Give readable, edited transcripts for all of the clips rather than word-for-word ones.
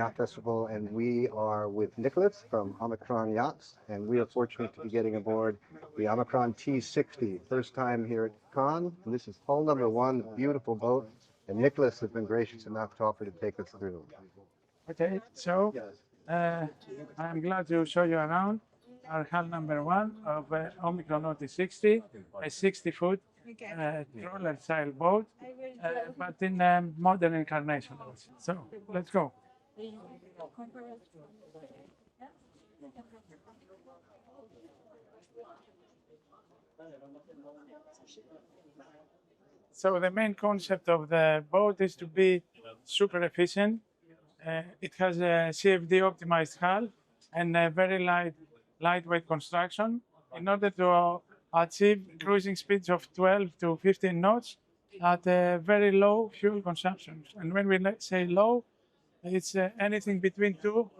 Yacht Festival, and we are with Nicolas from Omicron Yachts, and we are fortunate to be getting aboard the Omicron T60. First time here at Cannes, and this is hull number one, beautiful boat, and Nicolas has been gracious enough to offer to take us through. Okay, so I'm glad to show you around our hull number one of Omicron T60, a 60-foot trawler-style boat, but in a modern incarnation. So let's go. So the main concept of the boat is to be super efficient. It has a CFD optimized hull and a very lightweight construction in order to achieve cruising speeds of 12 to 15 knots at a very low fuel consumption. And when we say low, it's anything between 2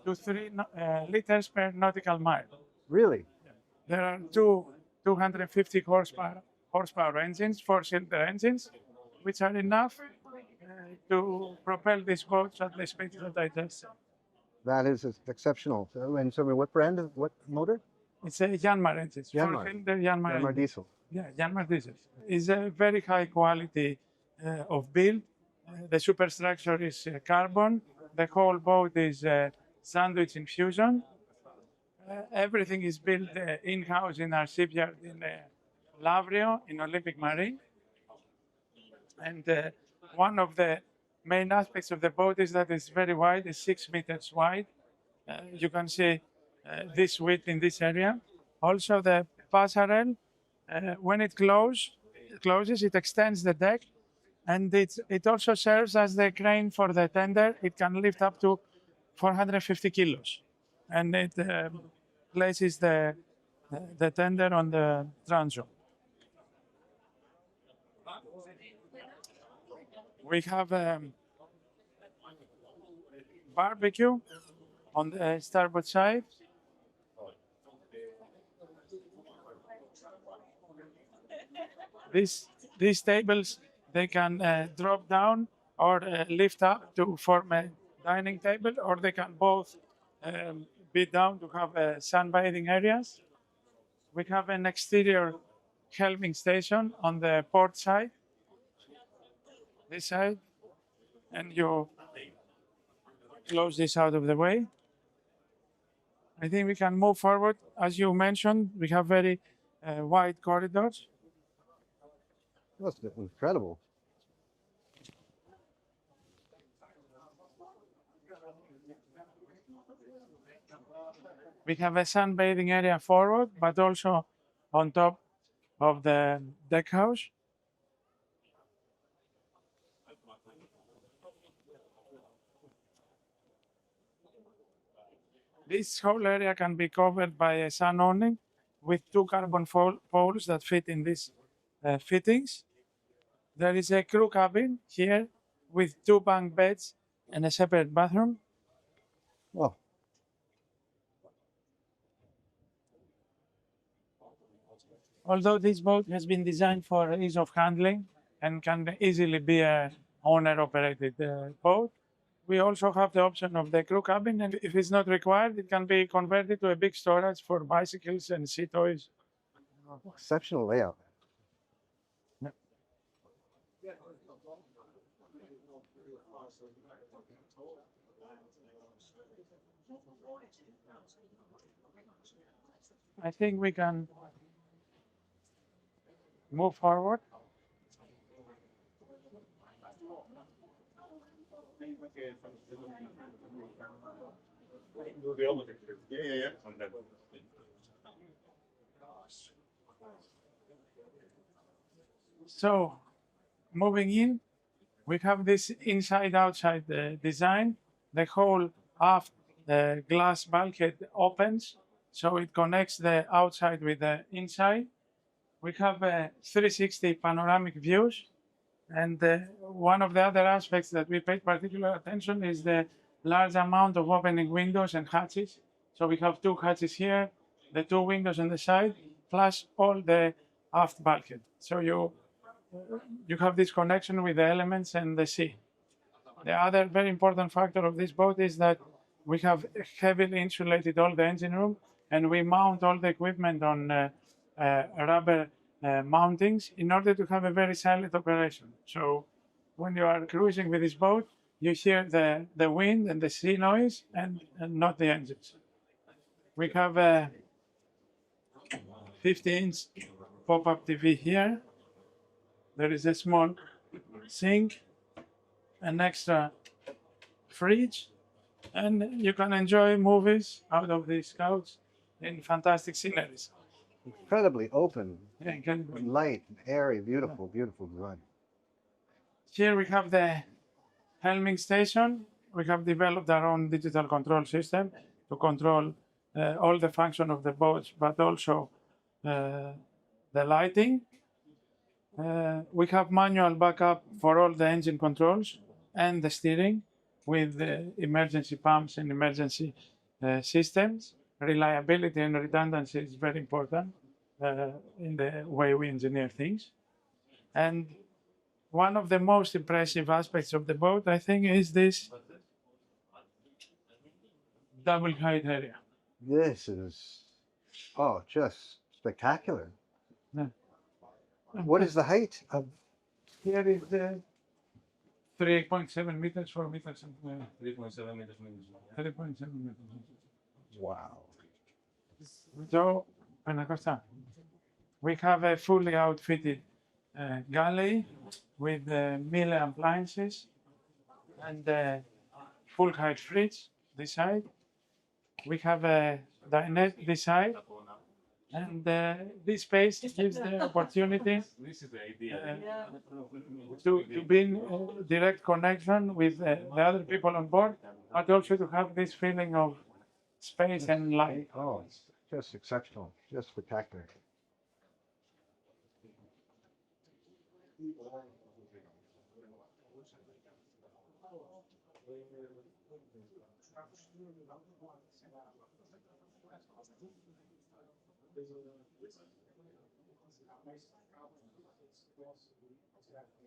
to 3 liters per nautical mile. Really? There are two 250 horsepower engines, four-cylinder engines, which are enough to propel these boats at the speed that I just said. That is exceptional. So what brand, what motor? It's a Yanmar engine, four-cylinder Yanmar engine. diesel. Yeah, Yanmar diesel. It's a very high quality of build. The superstructure is carbon. The whole boat is sandwich infusion. Everything is built in-house in our shipyard in Lavrio in Olympic Marine. And one of the main aspects of the boat is that it's very wide, it's 6 meters wide. You can see this width in this area. Also the passerelle, when it closes, it extends the deck, and it also serves as the crane for the tender. It can lift up to 450 kilos, and it places the tender on the transom. We have barbecue on the starboard side. These tables, they can drop down or lift up to form a dining table, or they can both be down to have sunbathing areas. We have an exterior helming station on the port side, this side, and you close this out of the way. I think we can move forward. As you mentioned, we have very wide corridors. That's incredible. We have a sunbathing area forward, but also on top of the deck house. This whole area can be covered by a sun awning with two carbon poles that fit in these fittings. There is a crew cabin here with two bunk beds and a separate bathroom. Wow. Although this boat has been designed for ease of handling and can easily be an owner-operated boat, we also have the option of the crew cabin, and if it's not required, it can be converted to a big storage for bicycles and sea toys. Exceptional layout. Yeah. I think we can move forward. So, moving in, we have this inside-outside design. The whole aft glass bulkhead opens, so it connects the outside with the inside. We have 360 panoramic views, and one of the other aspects that we paid particular attention is the large amount of opening windows and hatches. So we have two hatches here, the two windows on the side, plus all the aft bulkhead. So you have this connection with the elements and the sea. The other very important factor of this boat is that we have heavily insulated all the engine room, and we mount all the equipment on rubber mountings in order to have a very silent operation. So when you are cruising with this boat, you hear the wind and the sea noise and not the engines. We have a 50-inch pop-up TV here. There is a small sink, an extra fridge, and you can enjoy movies out of this couch in fantastic sceneries. Incredibly open, Yeah, incredible. light, airy, beautiful, beautiful design. Here we have the helming station. We have developed our own digital control system to control all the function of the boats, but also the lighting. We have manual backup for all the engine controls and the steering with the emergency pumps and emergency systems. Reliability and redundancy is very important in the way we engineer things. And one of the most impressive aspects of the boat, I think, is this double height area. This is, oh, just spectacular. Yeah. What is the height of? Here is the 3.7 meters, 4 meters, and 3.7 meters. 3.7 meters. Wow. So, Panacosta, we have a fully outfitted galley with meal appliances and full height fridge this side. We have a dinette this side, and this space gives the opportunity This is the idea. to be in direct connection with the other people on board, but also to have this feeling of space and light. Oh, it's just exceptional, just spectacular.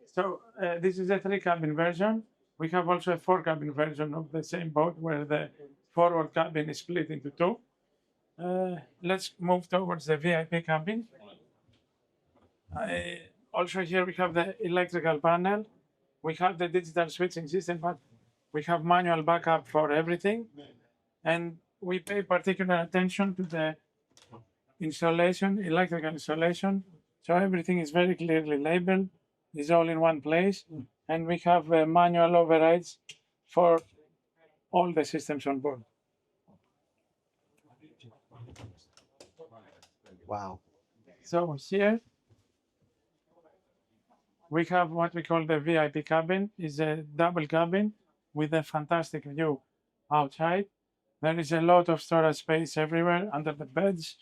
So this is a 3-cabin version. We have also a 4-cabin version of the same boat where the forward cabin is split into 2. Let's move towards the VIP cabin. Also here we have the electrical panel. We have the digital switching system, but we have manual backup for everything. And we pay particular attention to the installation, electrical installation. So everything is very clearly labeled, is all in one place. And we have manual overrides for all the systems on board. Wow. So here we have what we call the VIP cabin. It's a double cabin with a fantastic view outside. There is a lot of storage space everywhere under the beds,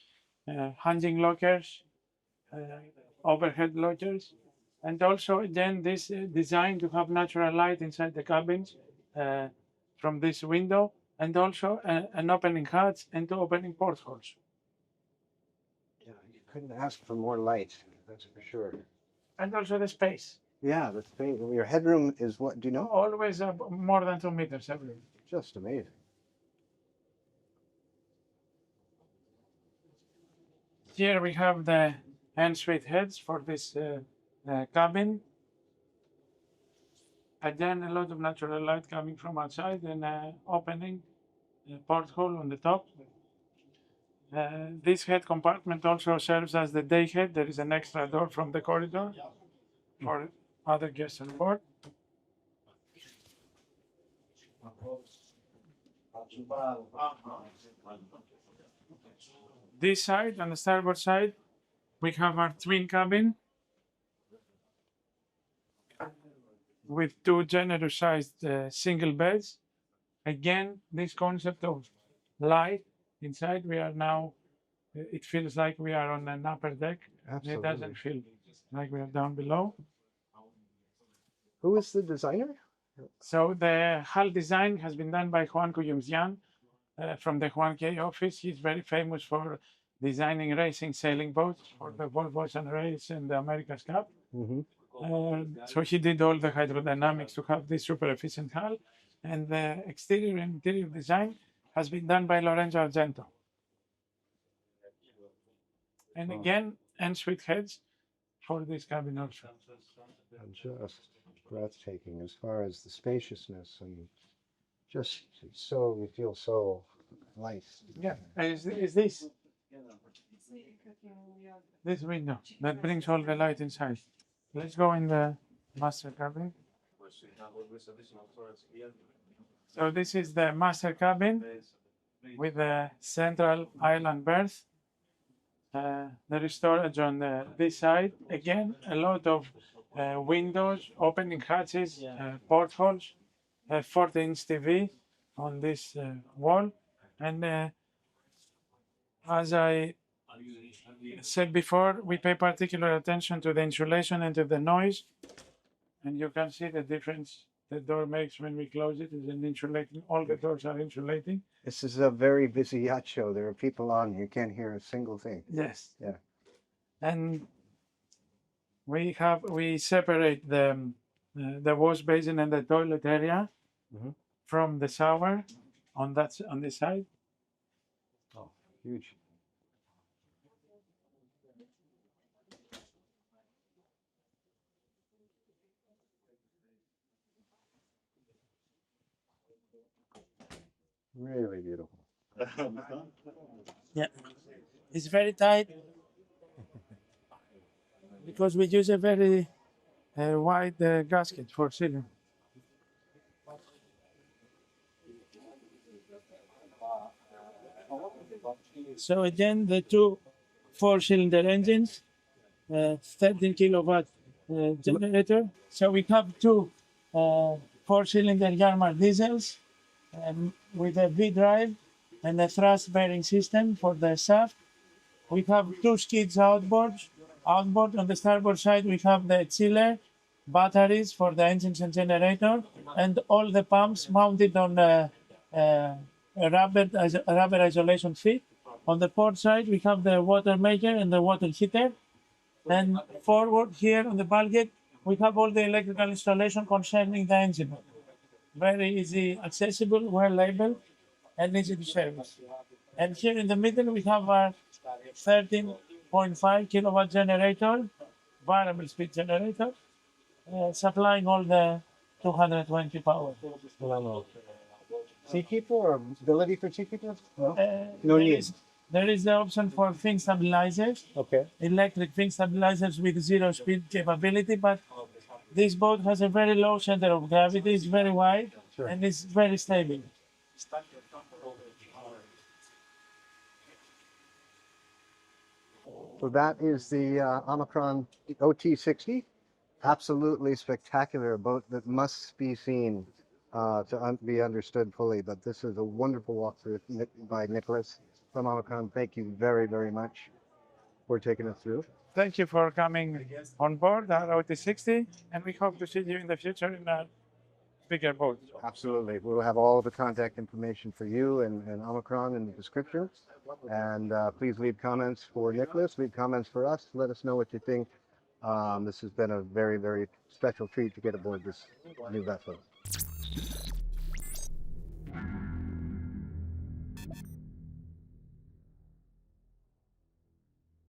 hanging lockers, overhead lockers, and also again this design to have natural light inside the cabins from this window, and also an opening hatch and 2 opening portholes. Yeah, you couldn't ask for more light, that's for sure. And also the space. Yeah, the space. Your headroom is what? Do you know? Always more than 2 meters everywhere. Just amazing. Here we have the ensuite heads for this cabin. Again, a lot of natural light coming from outside and opening porthole on the top. This head compartment also serves as the day head. There is an extra door from the corridor for other guests on board. This side, on the starboard side, we have our twin cabin with 2 generous sized single beds. Again, this concept of light inside, we are now, it feels like we are on an upper deck. Absolutely. It doesn't feel like we are down below. Who is the designer? So the hull design has been done by Juan Kouyoumdjian from the Juan K office. He's very famous for designing racing sailing boats for the Volvo Ocean Race and the America's Cup. Mm-hmm. So he did all the hydrodynamics to have this super efficient hull, and the exterior and interior design has been done by Lorenzo Argento. And again, en-suite heads for this cabin also. And just breathtaking as far as the spaciousness and just so you feel so light. Yeah, is this window that brings all the light inside. Let's go in the master cabin. So this is the master cabin with the central island berth. There is storage on this side. Again, a lot of windows, opening hatches, portholes, 40-inch TV on this wall. And as I said before, we pay particular attention to the insulation and to the noise. And you can see the difference the door makes when we close it. Is an insulating. All the doors are insulating. This is a very busy yacht show. There are people on. You can't hear a single thing. Yes. Yeah. And we separate the wash basin and the toilet area from the shower on this side. Oh, huge. Really beautiful. Yeah, it's very tight because we use a very wide gasket for sealing. So again, the two 4-cylinder engines, 13 kilowatt generator. So we have two 4-cylinder Yacht diesels with a V drive and a thrust bearing system for the shaft. We have two skids outboard. Outboard on the starboard side, we have the chiller, batteries for the engines and generator, and all the pumps mounted on a rubber isolation feet. On the port side, we have the water maker and the water heater. And forward here on the bulkhead, we have all the electrical installation concerning the engine. Very easy, accessible, well labeled, and easy to service. And here in the middle, we have our 13.5 kilowatt generator, variable speed generator, supplying all the 220 power. Seakeeper or ability for seakeeper? No, No need. There is the option for fin stabilizers, Okay. electric fin stabilizers with 0 speed capability, but this boat has a very low center of gravity, it's very wide, Sure. and it's very stable. So that is the Omicron OT60. Absolutely spectacular boat that must be seen to be understood fully. But this is a wonderful walkthrough by Nicolas from Omicron. Thank you very, very much for taking us through. Thank you for coming on board our OT60, and we hope to see you in the future in a bigger boat. Absolutely. We'll have all the contact information for you and Omicron in the description. And please leave comments for Nicolas, leave comments for us. Let us know what you think. This has been a very, very special treat to get aboard this new vessel.